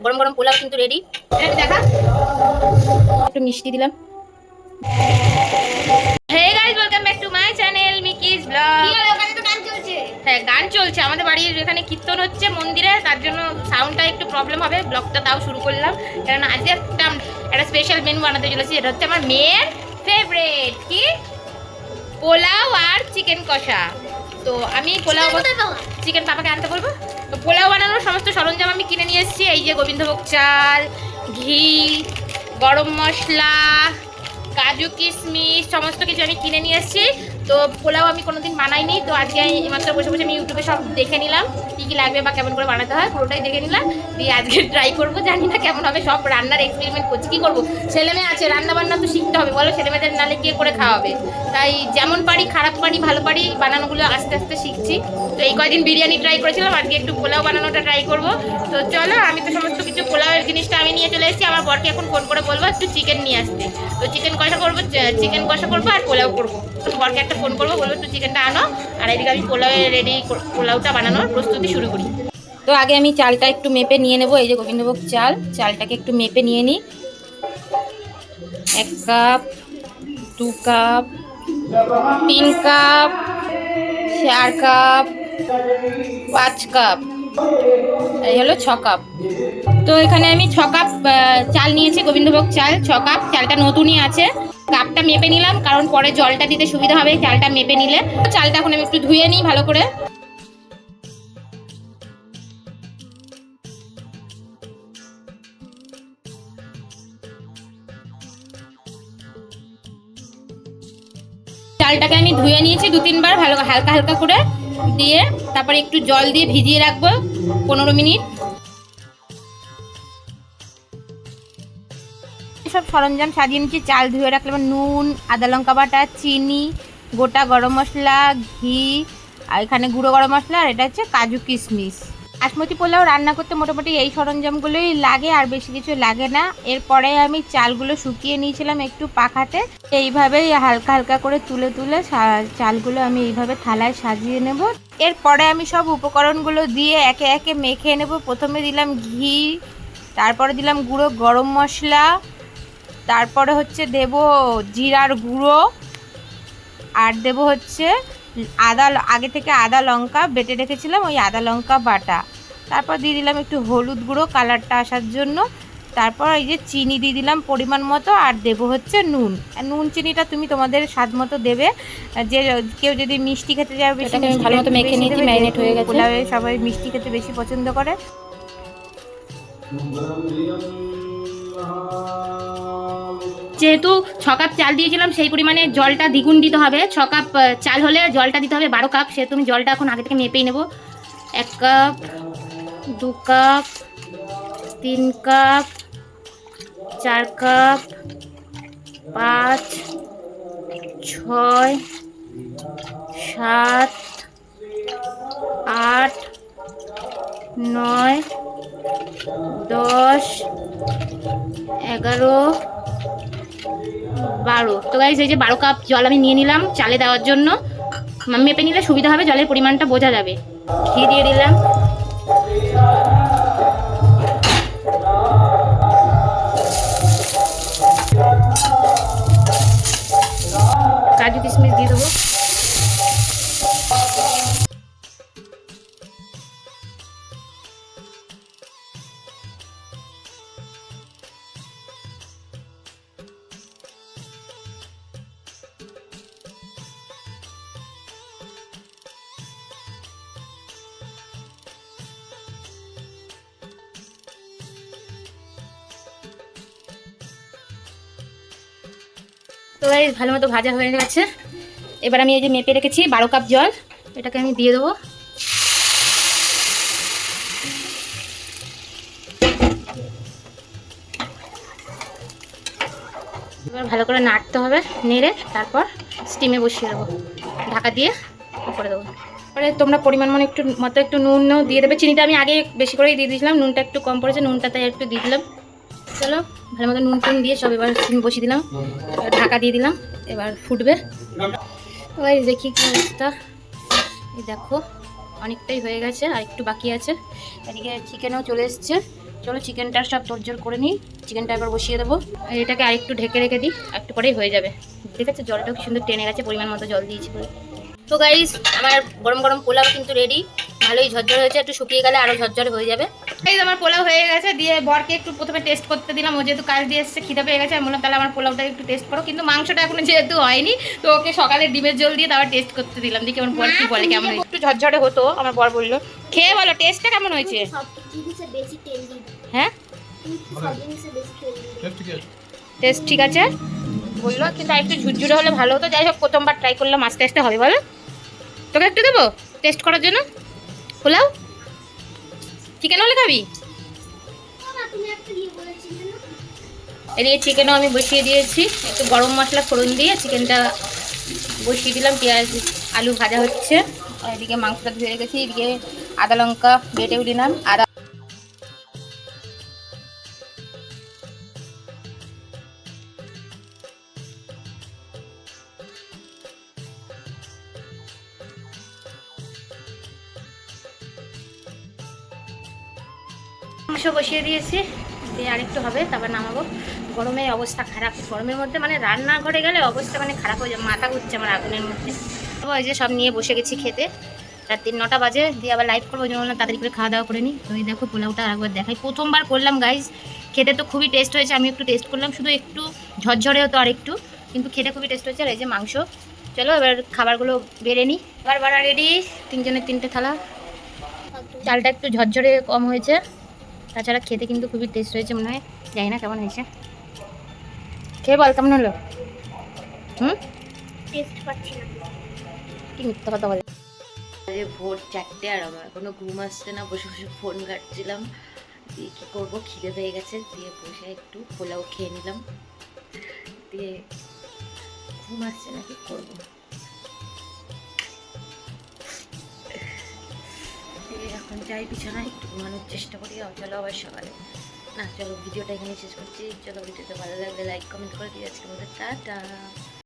গরম গরম পোলাও কিন্তু রেডি। এটা দেখা, একটু মিষ্টি দিলাম। Hey guys, welcome back to my channel Miki's blog. ওখানে তো গান চলছে। হ্যাঁ, গান চলছে। আমাদের বাড়ির এখানে কীর্তন হচ্ছে মন্দিরে, তার জন্য সাউন্ডটা একটু প্রবলেম হবে। ব্লগটা তাও শুরু করলাম, কারণ আজকে একটা স্পেশাল মেনু বানাতে চলেছি। এটা হচ্ছে আমার মেয়ের ফেভারিট, কি পোলাও আর চিকেন কষা। তো আমি পোলাও, চিকেন পাপাকে আনতে বলবো। তো পোলাও বানানোর সমস্ত সরঞ্জাম আমি কিনে নিয়ে এসেছি। এই যে গোবিন্দভোগ চাল, ঘি, গরম মশলা, কাজু কিশমিশ সমস্ত কিছু আমি কিনে নিয়ে এসেছি। তো পোলাও আমি কোনোদিন বানাইনি, তো আজকে এইমাত্র বসে বসে আমি ইউটিউবে সব দেখে নিলাম কী কী লাগবে বা কেমন করে বানাতে হয়, পুরোটাই দেখে নিলাম। দিয়ে আজকে ট্রাই করবো, জানি না কেমন হবে। সব রান্নার এক্সপেরিমেন্ট করছি। কী করবো, ছেলেমেয়ে আছে, রান্না বান্না তো শিখতে হবে বলো। ছেলেমেয়েদের নালে কে করে খাওয়াবে? তাই যেমন পারি, খারাপ পারি ভালো পারি, বানানোগুলো আস্তে আস্তে শিখছি। তো এই কয়দিন বিরিয়ানি ট্রাই করেছিলাম, আজকে একটু পোলাও বানানোটা ট্রাই করবো। তো চলো, আমি তো সমস্ত কিছু পোলাওয়ের জিনিসটা আমি নিয়ে চলে এসেছি। আমার বরকে এখন ফোন করে বলবো একটু চিকেন নিয়ে আসতে। তো চিকেন কষা করবো, চিকেন কষা করবো আর পোলাও করবো। বরকে একটা ফোন করবো, বলবো একটু চিকেনটা আনো, আর এদিকে আমি পোলাওটা বানানোর প্রস্তুতি শুরু করি। তো আগে আমি চালটা একটু মেপে নিয়ে নেবো। এই যে গোবিন্দভোগ চালটাকে একটু মেপে নিয়ে নিই। 1 cup, 2 cup, 3 cup, 4 cup, 5 cup, এই হলো 6 কাপ। তো এখানে আমি 6 কাপ চাল নিয়েছি, গোবিন্দভোগ চাল 6 কাপ। চালটা নতুনই আছে। কাপটা মেপে নিলাম, কারণ পরে জলটা দিতে সুবিধা হবে চালটা মেপে নিলে। চালটা এখন আমি একটু ধুয়ে নিই ভালো করে। চালটাকে আমি ধুয়ে নিয়েছি 2-3 বার, ভালো হালকা হালকা করে দিয়ে। তারপরে একটু জল দিয়ে ভিজিয়ে রাখবো 15 মিনিট। সব সরঞ্জাম সাজিয়ে নিচ্ছি। চাল ধুয়ে রাখলাম, নুন, আদা লঙ্কা বাটা, চিনি, গোটা গরম মশলা, ঘি, আর এখানে গুঁড়ো গরম মশলা, আর এটা হচ্ছে কাজু কিশমিশ। বাসমতি পোলাও রান্না করতে মোটামুটি এই সরঞ্জামগুলোই লাগে, আর বেশি কিছু লাগে না। এরপরে আমি চালগুলো শুকিয়ে নিয়েছিলাম একটু পাখাতে। এইভাবেই হালকা হালকা করে তুলে তুলে চালগুলো আমি এইভাবে থালায় সাজিয়ে নেব। এরপরে আমি সব উপকরণগুলো দিয়ে একে একে মেখে নেব। প্রথমে দিলাম ঘি, তারপরে দিলাম গুঁড়ো গরম মশলা, তারপরে হচ্ছে দেব জিরার গুঁড়ো, আর দেব হচ্ছে আগে থেকে আদা লঙ্কা বেটে রেখেছিলাম, ওই আদা লঙ্কা বাটা। তারপর দিয়ে দিলাম একটু হলুদ গুঁড়ো কালারটা আসার জন্য। তারপর এই যে চিনি দিয়ে দিলাম পরিমাণ মতো, আর দেব হচ্ছে নুন। নুন চিনিটা তুমি তোমাদের স্বাদ মতো দেবে। যে কেউ যদি মিষ্টি খেতে যায় বেশি, ভালো মতো মেখে নিয়েছি, ম্যারিনেট হয়ে গেছে। পোলাওয়ে সবাই মিষ্টি খেতে বেশি পছন্দ করে। যেহেতু 6 কাপ চাল দিয়েছিলাম, সেই পরিমাণে জলটা দ্বিগুণ দিতে হবে। 6 কাপ চাল হলে জলটা দিতে হবে 12 কাপ। সেহেতু আমি জলটা এখন আগে থেকে মেপেই নেব। 1 কাপ, 2 কাপ, 3 কাপ, 4 কাপ, 5, 6, 7, 8, 9, 10, 11, 12। তো গাইস, এই যে 12 কাপ জল আমি নিয়ে নিলাম চালে দেওয়ার জন্য। মেপে নিলে সুবিধা হবে, জলের পরিমাণটা বোঝা যাবে। ঘি দিয়ে দিলাম, কাজু কিশমিশ দিয়ে দেবো। তো এই ভালো মতো ভাজা হয়ে গেছে। এবার আমি এই যে মেপে রেখেছি 12 কাপ জল, এটাকে আমি দিয়ে দেবো। এবার ভালো করে নাড়তে হবে, নেড়ে তারপর স্টিমে বসিয়ে দেবো, ঢাকা দিয়ে করে দেবো। পরে তোমরা পরিমাণ একটু নুনও দিয়ে দেবে। চিনিটা আমি আগে বেশি করেই দিয়ে দিয়েছিলাম, নুনটা একটু কম পড়েছে, নুনটা তাই একটু দিয়ে দিলাম। চলো, ভালো মতো নুন টুন দিয়ে সব এবার স্টিম বসিয়ে দিলাম, ঢাকা দিয়ে দিলাম। এবার ফুটবে। এবার দেখি কি অবস্থা। এই দেখো, অনেকটাই হয়ে গেছে, আর একটু বাকি আছে। এদিকে চিকেনও চলে এসছে। চলো চিকেনটা সব তোড়জোড় করে নিই, চিকেনটা একবার বসিয়ে দেবো। এটাকে আরেকটু ঢেকে রেখে দিই, একটু পরেই হয়ে যাবে। ঠিক আছে, জলটাও কি সুন্দর টেনে গেছে, পরিমাণ মতো জল দিয়েছি বলে। তো গাইস আমার গরম গরম পোলাও কিন্তু রেডি, ভালোই ঝরঝরে হয়েছে, একটু শুকিয়ে গেলে আরও ঝরঝরে হয়ে যাবে। গাইস আমার পোলাও হয়ে গেছে, দিয়ে বরকে একটু প্রথমে টেস্ট করতে দিলাম, ও যেহেতু কাজ দিয়ে এসেছে খিদে পেয়ে গেছে, আমি বললাম তাহলে আমার পোলাওটা একটু টেস্ট করো, কিন্তু মাংসটা এখনো যেহেতু হয়নি তো ওকে সকালে ডিমের জল দিয়ে তারপর টেস্ট করতে দিলাম, দেখি আমার বর কি বলে কেমন হয়েছে। একটু ঝরঝরে হতো, আমার বর বললো খেয়ে বলো টেস্টটা কেমন হয়েছে। হ্যাঁ টেস্ট ঠিক আছে বললো, কিন্তু একটু ঝুরঝুরে হলে ভালো হতো। যাই হোক প্রথমবার ট্রাই করলাম, আস্তে আস্তে হবে। বলো তোকে একটু দেবো টেস্ট করার জন্য পোলাও, চিকেন হলে খাবি? এদিকে চিকেনও আমি বসিয়ে দিয়েছি, একটু গরম মশলা ফোড়ন দিয়ে চিকেনটা বসিয়ে দিলাম, পেঁয়াজ আলু ভাজা হচ্ছে। আর এদিকে মাংসটা ধুয়ে রেখেছি, এদিকে আদা লঙ্কা বেটেও দিলাম, আদা মাংস বসিয়ে দিয়েছি, দিয়ে আরেকটু হবে তারপর নামাবো। গরমে অবস্থা খারাপ, গরমের মধ্যে মানে রান্নাঘরে গেলে অবস্থা মানে খারাপ হয়ে যায়, মাথা ঘুরছে আমার আগুনের মধ্যে। তো ওই যে সব নিয়ে বসে গেছি খেতে, রাত্রি 9টা বাজে, দিয়ে আবার লাইভ করবো, ওই জন্য বললাম তাড়াতাড়ি করে খাওয়া দাওয়া করে নিই। তো এই দেখো পোলাওটা একবার দেখাই, প্রথমবার করলাম গাইজ, খেতে তো খুবই টেস্ট হয়েছে, আমি একটু টেস্ট করলাম, শুধু একটু ঝরঝরে হতো আর একটু, কিন্তু খেতে খুবই টেস্ট হয়েছে। আর এই যে মাংস, চলো এবার খাবারগুলো বেড়ে নিই। এবার বাড়া রেডি, 3 জনের 3টে থালা। চালটা একটু ঝরঝরে কম হয়েছে, তাছাড়া খেতে কিন্তু খুবই টেস্ট হয়েছে মনে হয়, জানি না কেমন হয়েছে, খেয়ে বল কেমন হলো। টেস্ট পাচ্ছি না, কি মিথ্যা কথা বলে। ভোর 4টে আর আমার এখনো ঘুম আসছে না, বসে বসে ফোন ঘাটছিলাম, দিয়ে কী করবো, খিদে পেয়ে গেছে, দিয়ে বসে একটু পোলাও খেয়ে নিলাম, দিয়ে ঘুম আসছে না, কি করবো। এখন যাই বিছানায়, একটু ঘুমানোর চেষ্টা করি, চলো আবার সকালে। না চলো ভিডিওটা এখানে শেষ করছি, চলো ভিডিওটা ভালো লাগলে লাইক কমেন্ট করে দিয়ে আজকে আমাদের টাটা।